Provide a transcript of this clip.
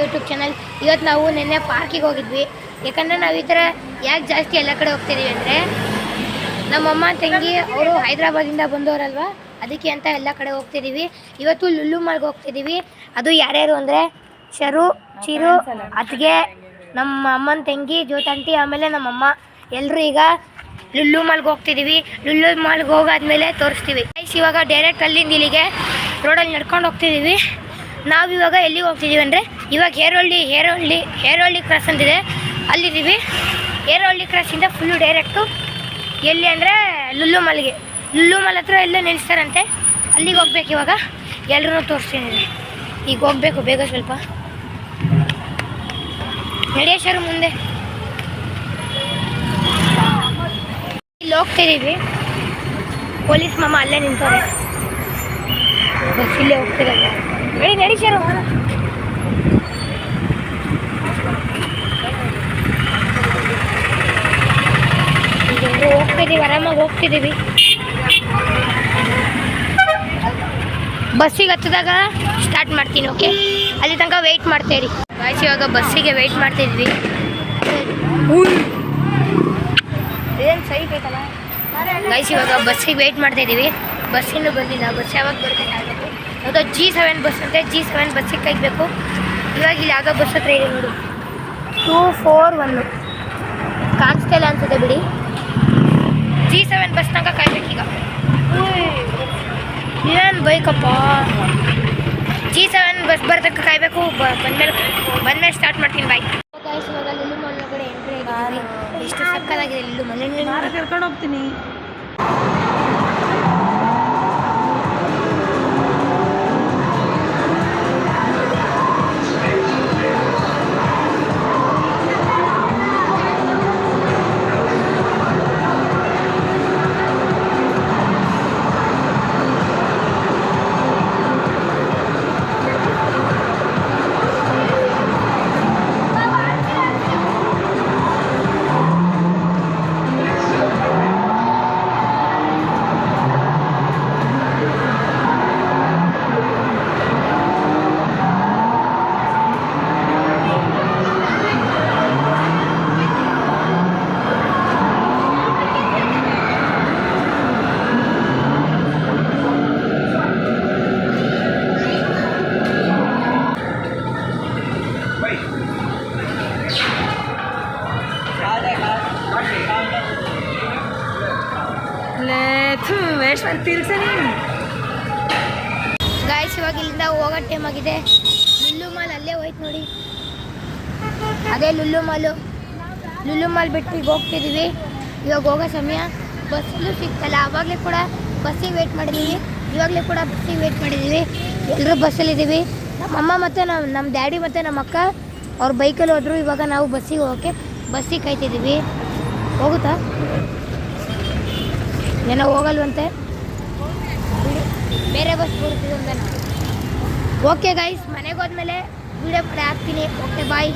YouTube channel. ಇವತ್ತು ನಾವು ನಿನ್ನೆ ಪಾರ್ಕಿಗೆ ಹೋಗಿದ್ವಿ. ಯಾಕಂದರೆ ನಾವು ಈ ಥರ ಯಾಕೆ ಜಾಸ್ತಿ ಎಲ್ಲ ಕಡೆ ಹೋಗ್ತಿದ್ದೀವಿ ಅಂದರೆ ನಮ್ಮಮ್ಮ ತಂಗಿ ಅವರು ಹೈದ್ರಾಬಾದಿಂದ ಬಂದವರಲ್ವ, ಅದಕ್ಕೆ ಅಂತ ಎಲ್ಲ ಕಡೆ ಹೋಗ್ತಿದ್ದೀವಿ. ಇವತ್ತು ಲುಲ್ಲು ಮಾಲ್ಗೆ ಹೋಗ್ತಿದ್ದೀವಿ. ಅದು ಯಾರ್ಯಾರು ಅಂದರೆ ಶರು, ಚಿರು, ಅತ್ತಿಗೆ, ನಮ್ಮ ಅಮ್ಮನ ತಂಗಿ ಜ್ಯೋತಂಟಿ, ಆಮೇಲೆ ನಮ್ಮಮ್ಮ ಎಲ್ಲರೂ ಈಗ ಲುಲ್ಲು ಮಾಲ್ಗೆ ಹೋಗ್ತಿದ್ದೀವಿ. ಲುಲ್ಲು ಮಾಲ್ಗೆ ಹೋಗಾದ್ಮೇಲೆ ತೋರಿಸ್ತೀವಿ. ಇವಾಗ ಡೈರೆಕ್ಟ್ ಅಲ್ಲಿಂದ ಇಲ್ಲಿಗೆ ರೋಡಲ್ಲಿ ನಡ್ಕೊಂಡು ಹೋಗ್ತಿದ್ದೀವಿ. ನಾವಿವಾಗ ಎಲ್ಲಿಗೆ ಹೋಗ್ತಿದ್ದೀವಿ ಅಂದರೆ ಇವಾಗ ಹೇರೋಹಳ್ಳಿ ಕ್ರಾಸ್ ಅಂತಿದೆ, ಅಲ್ಲಿದ್ದೀವಿ. ಹೇರೋಹಳ್ಳಿ ಕ್ರಾಸಿಂದ ಫುಲ್ಲು ಡೈರೆಕ್ಟು ಎಲ್ಲಿ ಅಂದರೆ ಲುಲ್ಲು ಮಾಲ್ ಹತ್ರ ಎಲ್ಲ ನಿಲ್ಲಿಸ್ತಾರಂತೆ, ಅಲ್ಲಿಗೆ ಹೋಗ್ಬೇಕು. ಇವಾಗ ಎಲ್ಲರೂ ತೋರಿಸ್ತೀನಿ. ಈಗ ಹೋಗ್ಬೇಕು ಬೇಗ, ಸ್ವಲ್ಪ ನಡೆಯೋರು ಮುಂದೆ. ಇಲ್ಲಿ ಹೋಗ್ತಿದ್ದೀವಿ. ಪೊಲೀಸ್ ಮಾಮ ಅಲ್ಲೇ ನಿಂತವ್ರೆ, ಬಸ್ ಇಲ್ಲೇ ಹೋಗ್ತಿರಲ್ಲ. ನಡೀಶರು ಹೋಗ್ತಿದ್ದೀವಿ, ಆರಾಮಾಗಿ ಹೋಗ್ತಿದ್ದೀವಿ. ಬಸ್ಸಿಗೆ ಹತ್ತಿದಾಗ ಸ್ಟಾರ್ಟ್ ಮಾಡ್ತೀನಿ, ಓಕೆ? ಅಲ್ಲಿ ತನಕ ವೆಯ್ಟ್ ಮಾಡ್ತೇರಿ ಗಾಯ್ಸ್. ಇವಾಗ ಬಸ್ಸಿಗೆ ವೆಯ್ಟ್ ಮಾಡ್ತಿದ್ವಿ. ಏನು ಸರಿ ಬೇಕಲ್ಲ ಗಾಯ್ಸ್. ಇವಾಗ ಬಸ್ಸಿಗೆ ವೆಯ್ಟ್ ಮಾಡ್ತಾಯಿದ್ದೀವಿ. ಬಸ್ಸಿನೂ ಬಂದಿಲ್ಲ, ಬಸ್ ಯಾವಾಗ ಬರಬೇಕಾಗಬೇಕು. ಯಾವುದೋ G7 ಬಸ್ ಅಂತೆ, G7 ಬಸ್ಸಿಗೆ ಕಾಯ್ಬೇಕು. ಇವಾಗ ಇಲ್ಲಿ ಯಾವುದೋ ಬಸ್ ಹತ್ರ ಇದೆ ನೋಡಿ, 241 ಕಾಣಿಸ್ತಾ ಇಲ್ಲ ಅನ್ಸುತ್ತೆ ಬಿಡಿ. G7 ಬಸ್ ತನಕ ಕಾಯ್ಬೇಕೀಗ. ಏನು ಬೈಕಪ್ಪ, G7 ಬಸ್ ಬರ್ತಕ್ಕ ಕಾಯ್ಬೇಕು. ಬಂದ್ಮೇಲೆ ಸ್ಟಾರ್ಟ್ ಮಾಡ್ತೀನಿ. Bye guys. ಇವಾಗ ಲುಲ್ಲು ಮಾಲ್ ಒಳಗಡೆ ಎಂಟ್ರಿ ಆಗಿದ್ದೀವಿ. ಎಷ್ಟು ಸಕ್ಕತ್ತಾಗಿದೆ ಲುಲ್ಲು ಮಾಲ್. ಕರ್ಕೊಂಡು ಹೋಗ್ತೀನಿ. ಗಾಯ್ಸ್ ಇವಾಗ ಇಲ್ಲಿಂದ ಹೋಗೋ ಟೈಮ್ ಆಗಿದೆ. ಲುಲ್ಲು ಮಾಲ್ ಅಲ್ಲೇ ಹೋಯ್ತು ನೋಡಿ, ಅದೇ ಲುಲ್ಲು ಮಾಲ್ ಬಿಟ್ಟು ಈಗ ಹೋಗ್ತಿದ್ದೀವಿ. ಇವಾಗ ಹೋಗೋ ಸಮಯ. ಬಸ್ಸಲ್ಲೂ ಸಿಗ್ತಲ್ಲ, ಆವಾಗಲೇ ಕೂಡ ಬಸ್ಸಿಗೆ ವೆಯ್ಟ್ ಮಾಡಿದ್ದೀವಿ, ಇವಾಗಲೇ ಕೂಡ ಬಸ್ಸಿಗೆ ವೆಯ್ಟ್ ಮಾಡಿದ್ದೀವಿ. ಎಲ್ಲರೂ ಬಸ್ಸಲ್ಲಿದ್ದೀವಿ. ನಮ್ಮಮ್ಮ ಮತ್ತು ನಮ್ಮ ಡ್ಯಾಡಿ ಮತ್ತು ನಮ್ಮ ಅಕ್ಕ ಅವ್ರ ಬೈಕಲ್ಲಿ ಹೋದ್ರು. ಇವಾಗ ನಾವು ಬಸ್ಸಿಗೆ ಕಾಯ್ತಿದ್ದೀವಿ. ಹೋಗುತ್ತಾ ಏನೋ ಹೋಗಲ್ವಂತೆ, ಬೇರೆ ಬಸ್ ಬರುತ್ತಿದೆ ಅಂತ. ಓಕೆ ಗೈಸ್, ಮನೆಗೆ ಹೋದ್ಮೇಲೆ ವೀಡಿಯೋ ಮಾಡಿ ಹಾಕ್ತೀನಿ. ಓಕೆ ಬಾಯ್.